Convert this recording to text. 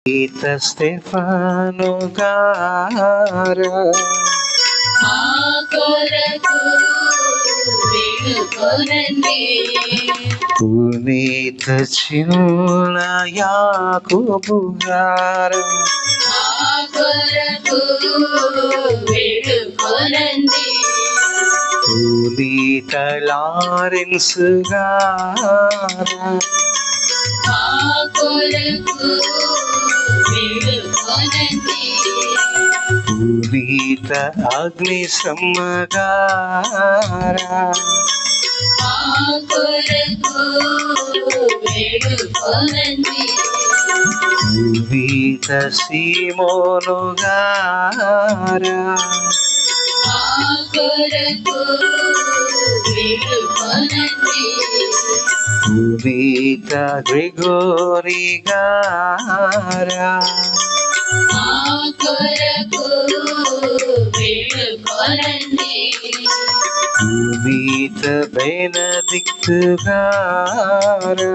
ఈత స్టెఫాను గారా మా కొరకు వేడుకొనండి. పునీత చిన్న యాకోబు గారా మా కొరకు వేడుకొనండి. పునీత లారెన్స్ గారా మా కొరకు వేడుకొనండి. పునీత అగ్నిశమ్మ గారా మా కొరకు వేడుకొనండి. పునీత సీమోను గారా మా కొరకు వేడుకొనండి. పునీత గ్రిగోరి గారా మా కొరకు వేడుకొనండి. పునీత బెనదిక్తు గారా